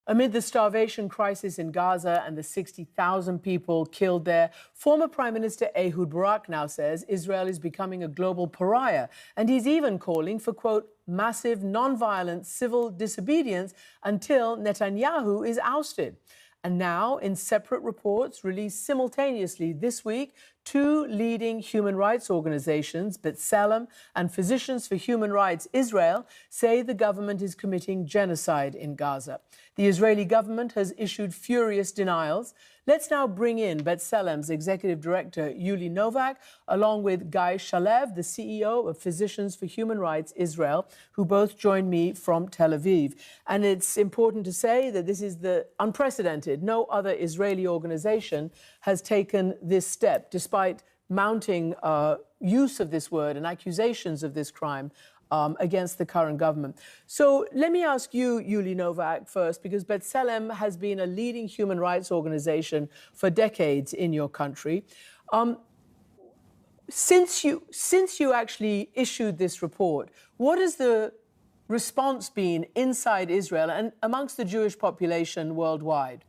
Amid the starvation crisis in Gaza and the 60,000 people killed there, former Prime Minister Ehud Barak now says Israel is becoming a global pariah. And he's even calling for, quote, massive non-violent civil disobedience until Netanyahu is ousted. And now, in separate reports released simultaneously this week, two leading human rights organizations, B'Tselem and Physicians for Human Rights Israel, say the government is committing genocide in Gaza. The Israeli government has issued furious denials. Let's now bring in B'Tselem's executive director, Yuli Novak, along with Guy Shalev, the CEO of Physicians for Human Rights Israel, who both joined me from Tel Aviv. And it's important to say that this is the unprecedented. No other Israeli organization has taken this step, despite mounting use of this word and accusations of this crime against the current government. So let me ask you, Yuli Novak, first, because B'Tselem has been a leading human rights organization for decades in your country. Since you actually issued this report, what has the response been inside Israel and amongst the Jewish population worldwide?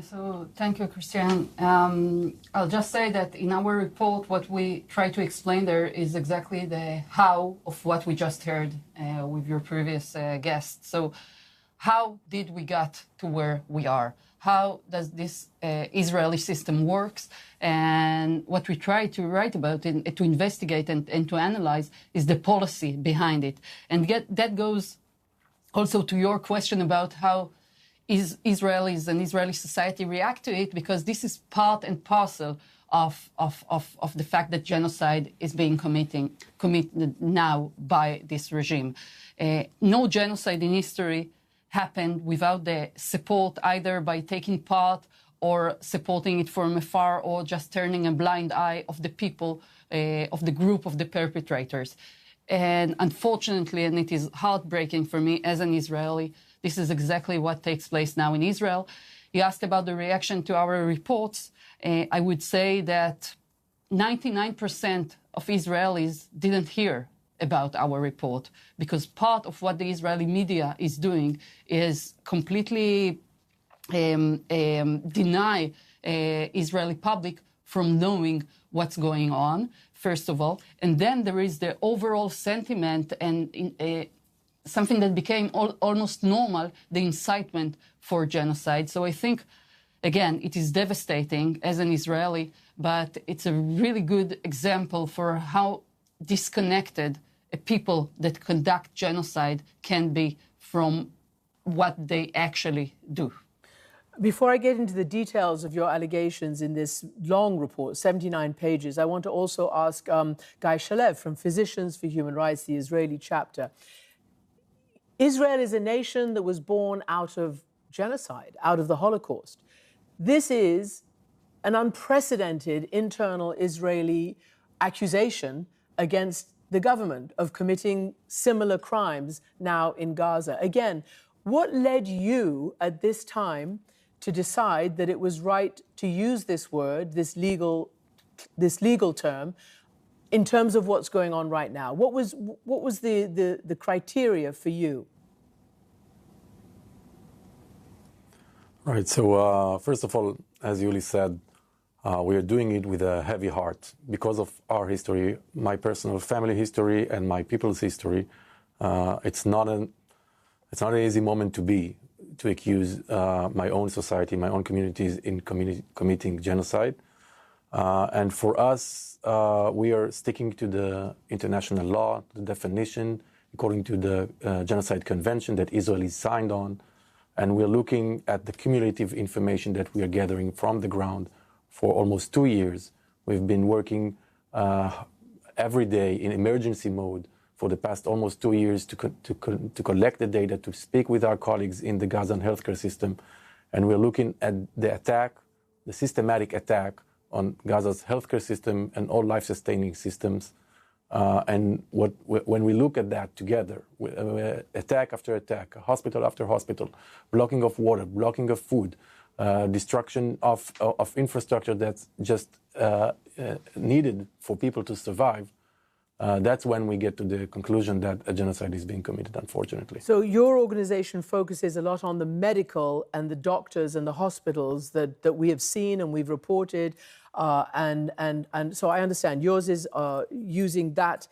So thank you, Christian. I'll just say that in our report, what we try to explain there is exactly the how of what we just heard with your previous guest. So how did we get to where we are? How does this Israeli system works? And what we try to write about and to investigate and to analyze is the policy behind it. And that goes also to your question about how Israelis and Israeli society react to it, because this is part and parcel of the fact that genocide is being committed now by this regime. No genocide in history happened without the support, either by taking part or supporting it from afar, or just turning a blind eye of the people, of the group of the perpetrators. And unfortunately, and it is heartbreaking for me as an Israeli, this is exactly what takes place now in Israel. You asked about the reaction to our reports. I would say that 99% of Israelis didn't hear about our report, because part of what the Israeli media is doing is completely deny Israeli public from knowing what's going on, first of all. And then there is the overall sentiment and something that became almost normal, the incitement for genocide. So I think, again, it is devastating as an Israeli, but it's a really good example for how disconnected a people that conduct genocide can be from what they actually do. Before I get into the details of your allegations in this long report, 79 pages, I want to also ask Guy Shalev from Physicians for Human Rights, the Israeli chapter. Israel is a nation that was born out of genocide, out of the Holocaust. This is an unprecedented internal Israeli accusation against the government of committing similar crimes now in Gaza. Again, what led you at this time to decide that it was right to use this word, this legal term, in terms of what's going on right now? What was the criteria for you? Right. So first of all, as Yuli said, we are doing it with a heavy heart because of our history, my personal family history, and my people's history. It's not an easy moment to accuse my own society, my own communities in committing genocide. And for us, we are sticking to the international law, the definition, according to the Genocide Convention that Israel is signed on. And we're looking at the cumulative information that we are gathering from the ground for almost 2 years. We've been working every day in emergency mode for the past almost 2 years to collect the data, to speak with our colleagues in the Gazan healthcare system. And we're looking at the attack, the systematic attack on Gaza's healthcare system and all life-sustaining systems. And when we look at that together, attack after attack, hospital after hospital, blocking of water, blocking of food, destruction of infrastructure that's just needed for people to survive, that's when we get to the conclusion that a genocide is being committed, unfortunately. So your organization focuses a lot on the medical and the doctors and the hospitals that we have seen and we've reported, and so I understand yours is using that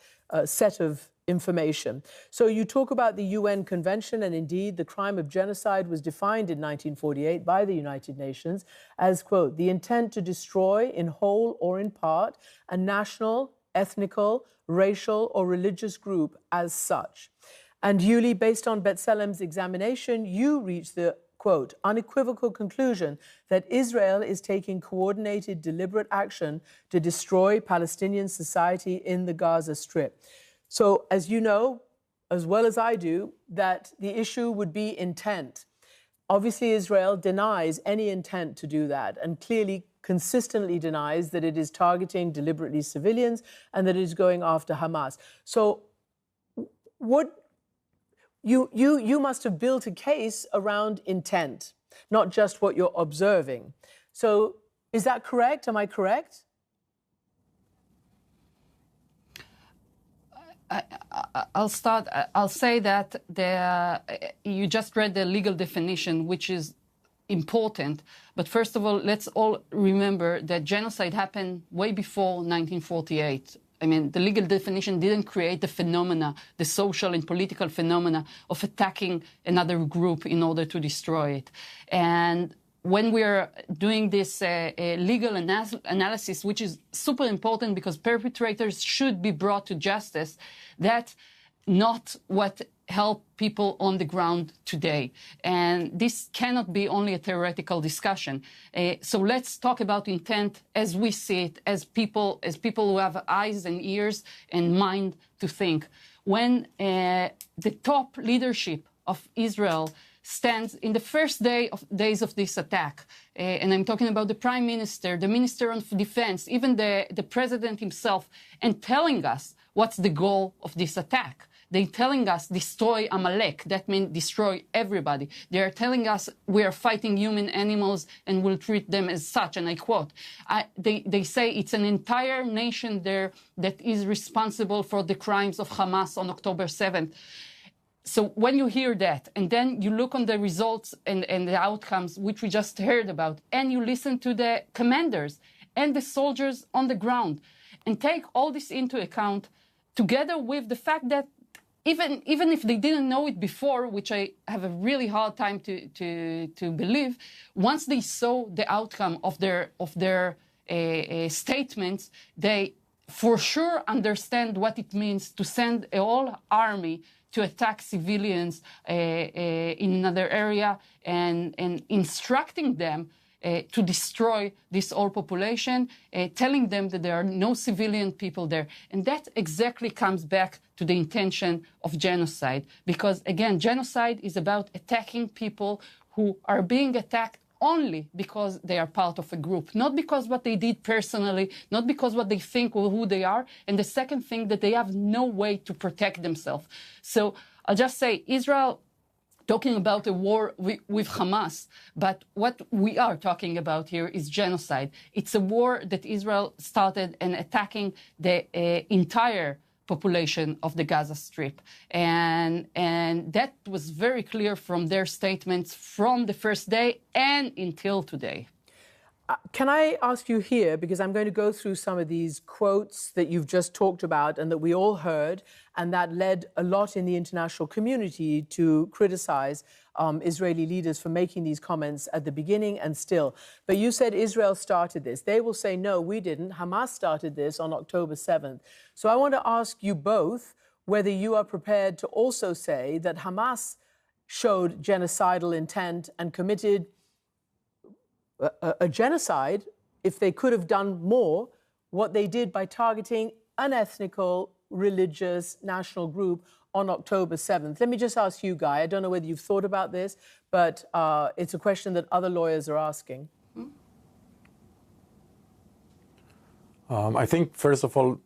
set of information. So you talk about the UN Convention, and indeed the crime of genocide was defined in 1948 by the United Nations as, quote, the intent to destroy in whole or in part a national, ethnical, racial or religious group as such. And Yuli, based on B'Tselem's examination, you reached the, quote, unequivocal conclusion that Israel is taking coordinated, deliberate action to destroy Palestinian society in the Gaza Strip. So, as you know, as well as I do, that the issue would be intent. Obviously, Israel denies any intent to do that and clearly consistently denies that it is targeting deliberately civilians and that it is going after Hamas. So what you must have built a case around intent, not just what you're observing. So is that correct? Am I correct? I'll start. I'll say that you just read the legal definition, which is important. But first of all, let's all remember that genocide happened way before 1948. I mean, the legal definition didn't create the phenomena, the social and political phenomena of attacking another group in order to destroy it. And when we're doing this legal analysis, which is super important because perpetrators should be brought to justice, that's not what help people on the ground today. And this cannot be only a theoretical discussion. So let's talk about intent as we see it, as people who have eyes and ears and mind to think. When the top leadership of Israel stands in the first days of this attack, and I'm talking about the Prime Minister, the Minister of Defense, even the President himself, and telling us what's the goal of this attack. They're telling us destroy Amalek. That means destroy everybody. They are telling us we are fighting human animals and will treat them as such. And I quote, they say it's an entire nation there that is responsible for the crimes of Hamas on October 7th. So when you hear that, and then you look on the results and the outcomes, which we just heard about, and you listen to the commanders and the soldiers on the ground, and take all this into account, together with the fact that even if they didn't know it before, which I have a really hard time to believe, once they saw the outcome of their statements, they for sure understand what it means to send a whole army to attack civilians in another area and instructing them to destroy this whole population, telling them that there are no civilian people there. And that exactly comes back to the intention of genocide. Because, again, genocide is about attacking people who are being attacked only because they are part of a group, not because what they did personally, not because what they think or who they are. And the second thing, that they have no way to protect themselves. So I'll just say, Israel talking about a war with Hamas, but what we are talking about here is genocide. It's a war that Israel started and attacking the entire population of the Gaza Strip. And that was very clear from their statements from the first day and until today. Can I ask you here, because I'm going to go through some of these quotes that you've just talked about and that we all heard, and that led a lot in the international community to criticize Israeli leaders for making these comments at the beginning and still. But you said Israel started this. They will say, no, we didn't. Hamas started this on October 7th. So I want to ask you both whether you are prepared to also say that Hamas showed genocidal intent and committed a genocide, if they could have done more, what they did by targeting an ethnical, religious, national group on October 7th. Let me just ask you, Guy, I don't know whether you've thought about this, but it's a question that other lawyers are asking. I think, first of all,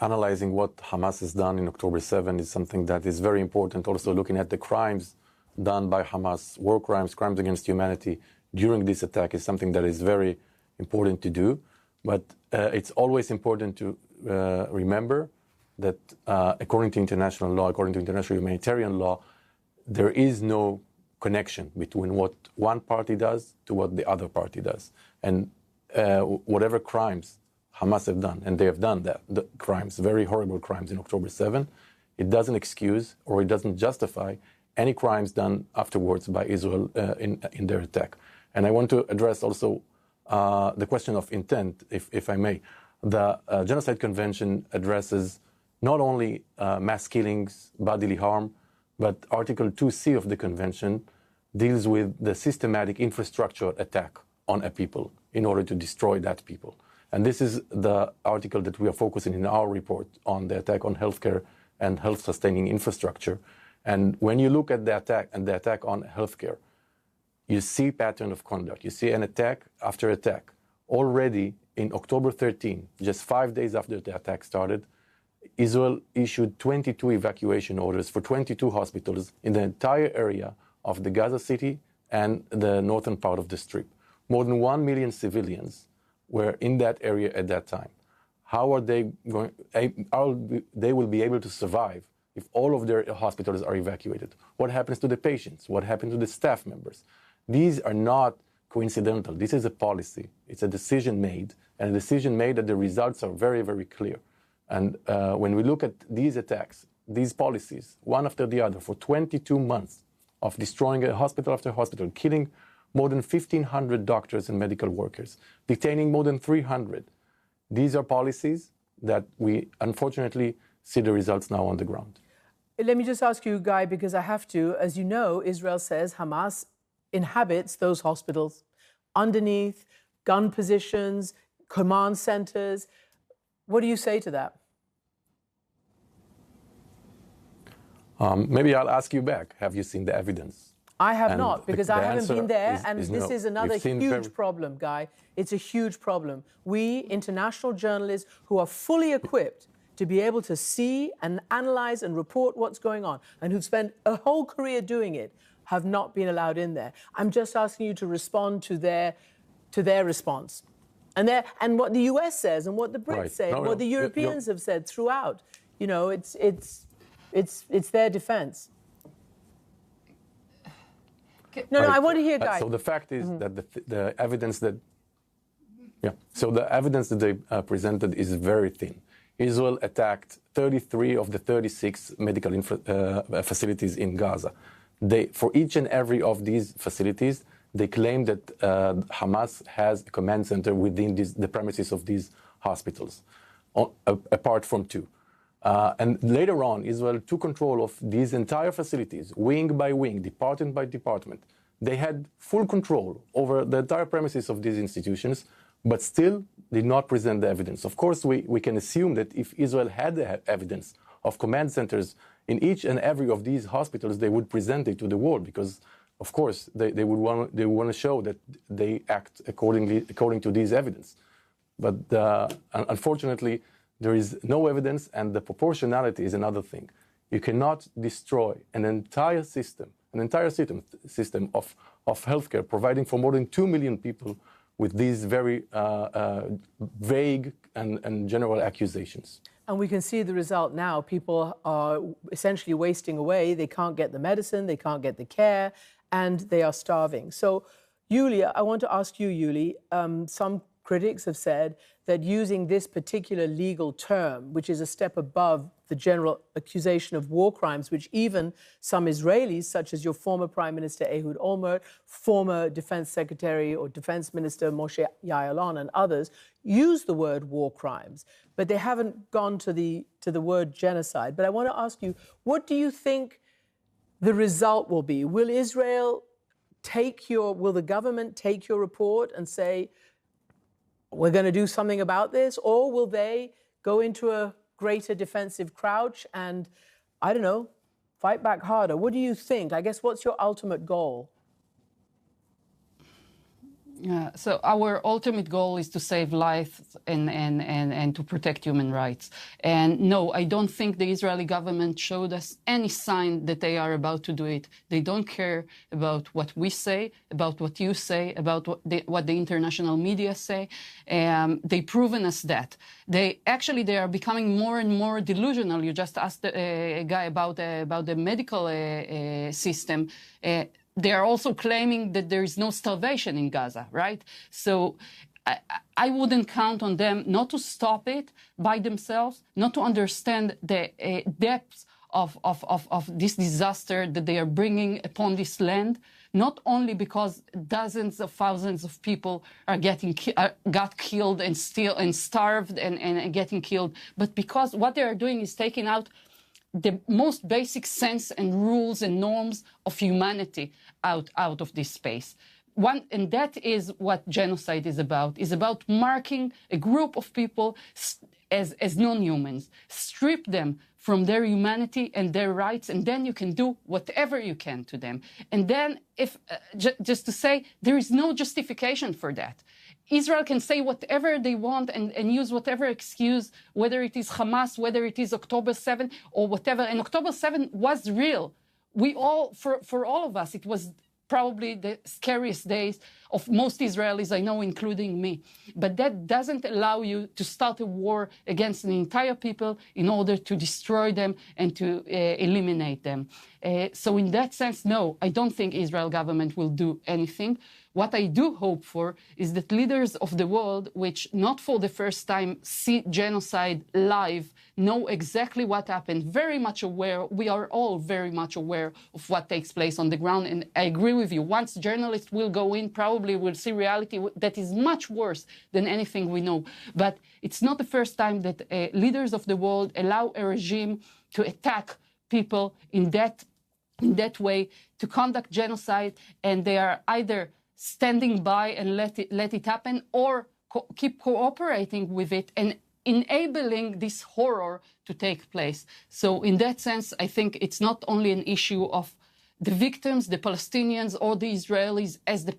analyzing what Hamas has done in October 7 is something that is very important. Also looking at the crimes done by Hamas, war crimes, crimes against humanity, during this attack is something that is very important to do. But it's always important to remember that according to international law, according to international humanitarian law, there is no connection between what one party does to what the other party does. And whatever crimes Hamas have done, and they have done that, the crimes, very horrible crimes in October 7, it doesn't excuse or it doesn't justify any crimes done afterwards by Israel in their attack. And I want to address also the question of intent, if I may. The Genocide Convention addresses not only mass killings, bodily harm, but Article 2C of the Convention deals with the systematic infrastructure attack on a people in order to destroy that people. And this is the article that we are focusing in our report on the attack on healthcare and health-sustaining infrastructure. And when you look at the attack on healthcare, you see pattern of conduct. You see an attack after attack. Already in October 13, just 5 days after the attack started, Israel issued 22 evacuation orders for 22 hospitals in the entire area of the Gaza City and the northern part of the Strip. More than 1 million civilians were in that area at that time. How are they going? They will be able to survive if all of their hospitals are evacuated? What happens to the patients? What happens to the staff members? These are not coincidental. This is a policy. It's a decision made, and a decision made that the results are very, very clear. And when we look at these attacks, these policies, one after the other, for 22 months of destroying a hospital after hospital, killing more than 1,500 doctors and medical workers, detaining more than 300, these are policies that we unfortunately see the results now on the ground. Let me just ask you, Guy, because I have to. As you know, Israel says Hamas inhabits those hospitals underneath gun positions, command centers. What do you say to that? Maybe I'll ask you back. Have you seen the evidence? I have not, because I haven't been there, and is this no. is another huge problem, Guy. It's a huge problem. We, international journalists who are fully equipped to be able to see and analyze and report what's going on, and who've spent a whole career doing it, have not been allowed in there. I'm just asking you to respond to their response. And what the US says, and what the Brits say, and what the Europeans have said throughout. You know, it's their defense. No, I want to hear, Guy. So the fact is that the evidence that, so the evidence that they presented is very thin. Israel attacked 33 of the 36 medical facilities in Gaza. For each and every of these facilities, they claim that Hamas has a command center within the premises of these hospitals, apart from two. And later on, Israel took control of these entire facilities, wing by wing, department by department. They had full control over the entire premises of these institutions, but still did not present the evidence. Of course, we can assume that if Israel had the evidence of command centers in each and every of these hospitals, they would present it to the world, because, of course, they would want to show that they act according to these evidence. But unfortunately, there is no evidence, and the proportionality is another thing. You cannot destroy an entire system of healthcare, providing for more than 2 million people with these very vague and general accusations. And we can see the result now. People are essentially wasting away. They can't get the medicine, they can't get the care, and they are starving. So, Yulia, I want to ask you, Yuli, some critics have said that using this particular legal term, which is a step above the general accusation of war crimes, which even some Israelis, such as your former Prime Minister Ehud Olmert, former Defense Secretary or Defense Minister Moshe Ya'alon, and others, use the word war crimes, but they haven't gone to the word genocide. But I want to ask you, what do you think the result will be? Will the government take your report and say, we're going to do something about this? Or will they go into a greater defensive crouch and, I don't know, fight back harder? What do you think? I guess, what's your ultimate goal? So our ultimate goal is to save lives and to protect human rights. And no, I don't think the Israeli government showed us any sign that they are about to do it. They don't care about what we say, about what you say, about what the international media say. They've proven us that. They are becoming more and more delusional. You just asked a guy about the medical system. They are also claiming that there is no starvation in Gaza, right? So I wouldn't count on them not to stop it by themselves, not to understand the depths of this disaster that they are bringing upon this land, not only because dozens of thousands of people are got killed and starved and getting killed, but because what they are doing is taking out the most basic sense and rules and norms of humanity out of this space. And that is what genocide is about marking a group of people as non-humans, strip them from their humanity and their rights, and then you can do whatever you can to them. And then, just to say, there is no justification for that. Israel can say whatever they want and use whatever excuse, whether it is Hamas, whether it is October 7 or whatever. And October 7 was real. For all of us, it was probably the scariest days of most Israelis I know, including me. But that doesn't allow you to start a war against an entire people in order to destroy them and to eliminate them. So in that sense, no, I don't think Israel government will do anything. What I do hope for is that leaders of the world, which not for the first time see genocide live, know exactly what happened, very much aware, we are all very much aware of what takes place on the ground. And I agree with you, once journalists will go in, probably we'll see reality that is much worse than anything we know. But it's not the first time that leaders of the world allow a regime to attack people in that way, to conduct genocide, and they are either standing by and let it happen, or keep cooperating with it and enabling this horror to take place. So in that sense, I think it's not only an issue of the victims, the Palestinians or the Israelis as the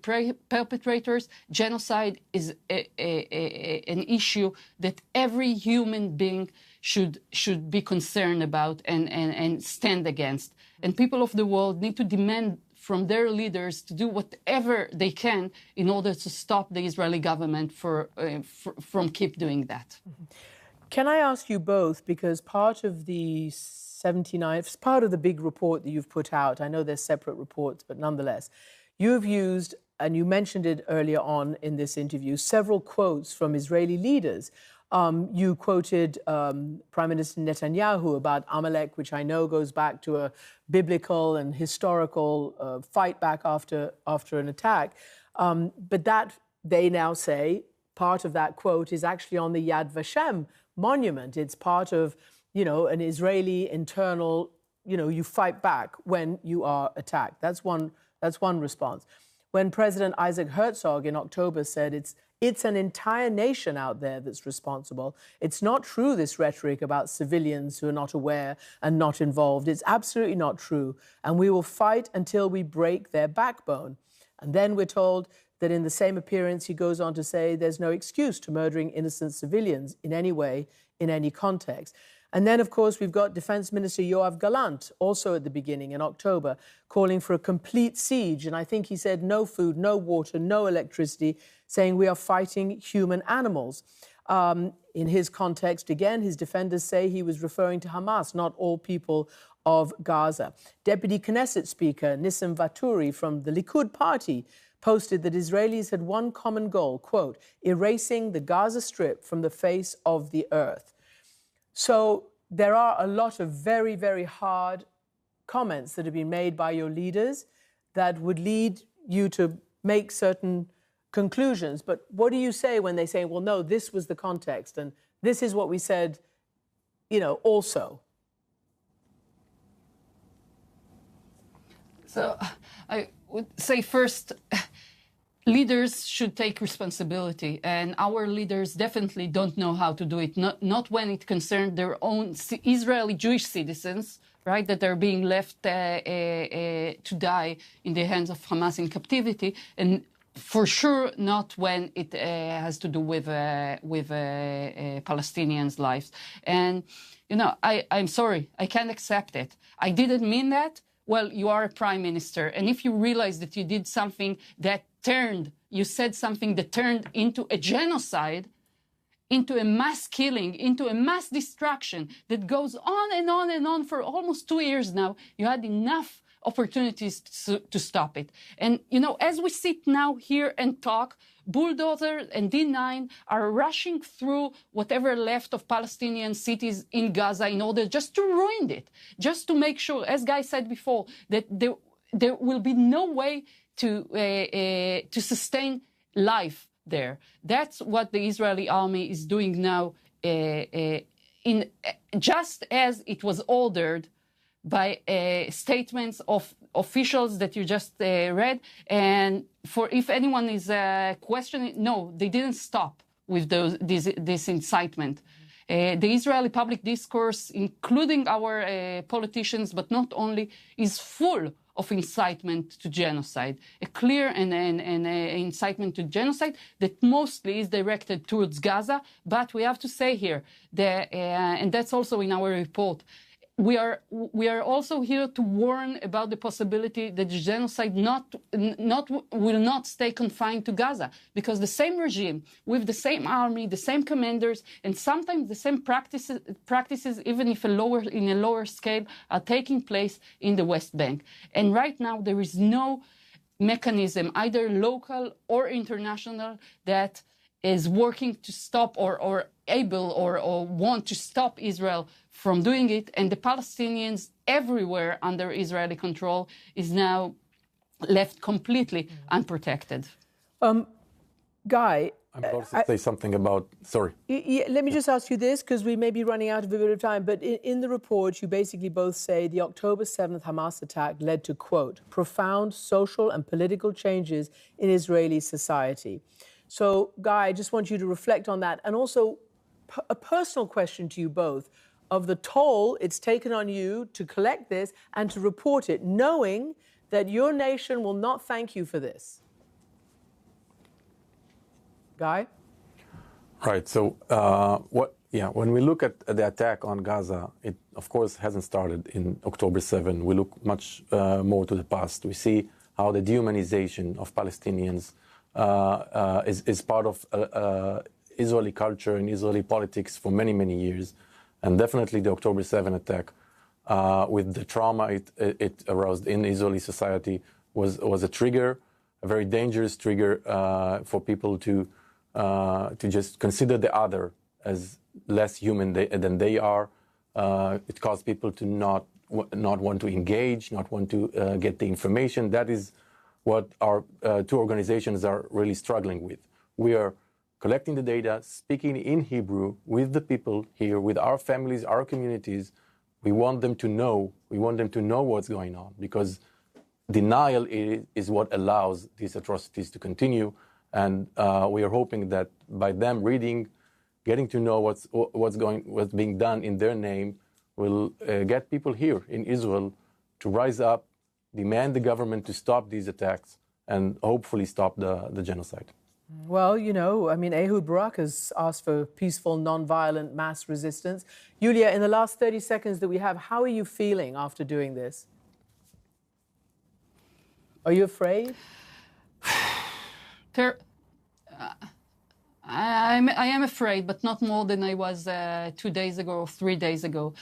perpetrators. Genocide is an issue that every human being should be concerned about and stand against. And people of the world need to demand from their leaders to do whatever they can in order to stop the Israeli government from keep doing that. Can I ask you both, because part of the 79, part of the big report that you've put out, I know there's separate reports, but nonetheless, you have used, and you mentioned it earlier on in this interview, several quotes from Israeli leaders. You quoted Prime Minister Netanyahu about Amalek, which I know goes back to a biblical and historical fight back after an attack. But that, they now say, part of that quote is actually on the Yad Vashem monument. It's part of, an Israeli internal, you fight back when you are attacked. That's one response. When President Isaac Herzog in October said it's an entire nation out there that's responsible. It's not true, this rhetoric about civilians who are not aware and not involved. It's absolutely not true. And we will fight until we break their backbone. And then we're told that in the same appearance, he goes on to say there's no excuse to murdering innocent civilians in any way, in any context. And then, of course, we've got Defense Minister Yoav Gallant, also at the beginning in October, calling for a complete siege. And I think he said no food, no water, no electricity, saying we are fighting human animals. In his context, again, his defenders say he was referring to Hamas, not all people of Gaza. Deputy Knesset Speaker Nissim Vaturi from the Likud party posted that Israelis had one common goal, quote, erasing the Gaza Strip from the face of the earth. So there are a lot of very, very hard comments that have been made by your leaders that would lead you to make certain conclusions. But what do you say when they say, well, no, this was the context and this is what we said, also? So I would say first, leaders should take responsibility, and our leaders definitely don't know how to do it, not when it concerns their own Israeli Jewish citizens, right, that are being left to die in the hands of Hamas in captivity, and for sure not when it has to do with Palestinians' lives. And, you know, I'm sorry, I can't accept it. I didn't mean that. Well, you are a prime minister. And if you realize that you did something that you said something that turned into a genocide, into a mass killing, into a mass destruction that goes on and on and on for almost 2 years now, you had enough opportunities to stop it. And, you know, as we sit now here and talk, bulldozers and D9 are rushing through whatever left of Palestinian cities in Gaza in order just to ruin it, just to make sure, as Guy said before, that there will be no way to sustain life there. That's what the Israeli army is doing now, just as it was ordered by statements of officials that you just read. And for if anyone is questioning, no, they didn't stop with this incitement. The Israeli public discourse, including our politicians, but not only, is full of incitement to genocide, a clear and incitement to genocide that mostly is directed towards Gaza. But we have to say here, and that's also in our report, we are also here to warn about the possibility that the genocide will not stay confined to Gaza, because the same regime with the same army, the same commanders, and sometimes the same practices, even if in a lower scale, are taking place in the West Bank. And right now there is no mechanism, either local or international, that is working to stop or able or want to stop Israel from doing it. And the Palestinians everywhere under Israeli control is now left completely unprotected. Guy, I'm going to say something about, sorry. Let me just ask you this, because we may be running out of a bit of time, but in the report, you basically both say the October 7th Hamas attack led to, quote, profound social and political changes in Israeli society. So, Guy, I just want you to reflect on that. And also, a personal question to you both of the toll it's taken on you to collect this and to report it, knowing that your nation will not thank you for this. Guy? Right. So, when we look at the attack on Gaza, it, of course, hasn't started in October 7. We look much more to the past. We see how the dehumanization of Palestinians is part of Israeli culture and Israeli politics for many, many years. And definitely the October 7 attack, with the trauma it aroused in Israeli society, was a trigger, a very dangerous trigger for people to just consider the other as less human than they are. It caused people to not want to engage, not want to get the information. That is what our two organizations are really struggling with. We are collecting the data, speaking in Hebrew with the people here, with our families, our communities. We want them to know. We want them to know what's going on, because denial is what allows these atrocities to continue. And we are hoping that by them reading, getting to know what's being done in their name, will get people here in Israel to rise up, demand the government to stop these attacks, and hopefully stop the genocide. Well, you know, I mean, Ehud Barak has asked for peaceful, non-violent mass resistance. Yulia, in the last 30 seconds that we have, how are you feeling after doing this? Are you afraid? I am afraid, but not more than I was 2 days ago or 3 days ago.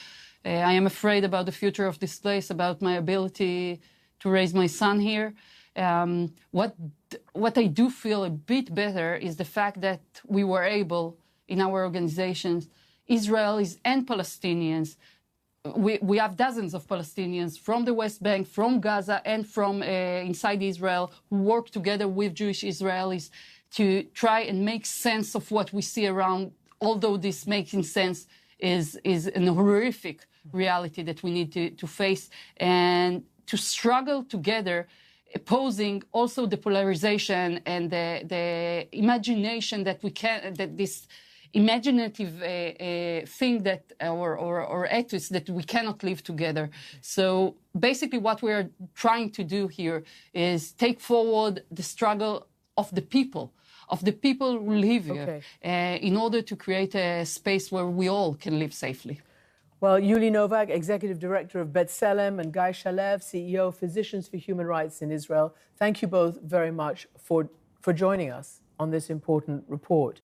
I am afraid about the future of this place, about my ability to raise my son here. What I do feel a bit better is the fact that we were able, in our organizations, Israelis and Palestinians, we have dozens of Palestinians from the West Bank, from Gaza, and from inside Israel, who work together with Jewish Israelis to try and make sense of what we see around, although this making sense is an horrific reality that we need to face, and to struggle together, opposing also the polarization and the imagination that this imaginative thing that or ethos that we cannot live together. So basically what we are trying to do here is take forward the struggle of the people who live here, in order to create a space where we all can live safely. Well, Yuli Novak, Executive Director of B'Tselem, and Guy Shalev, CEO of Physicians for Human Rights in Israel, thank you both very much for joining us on this important report.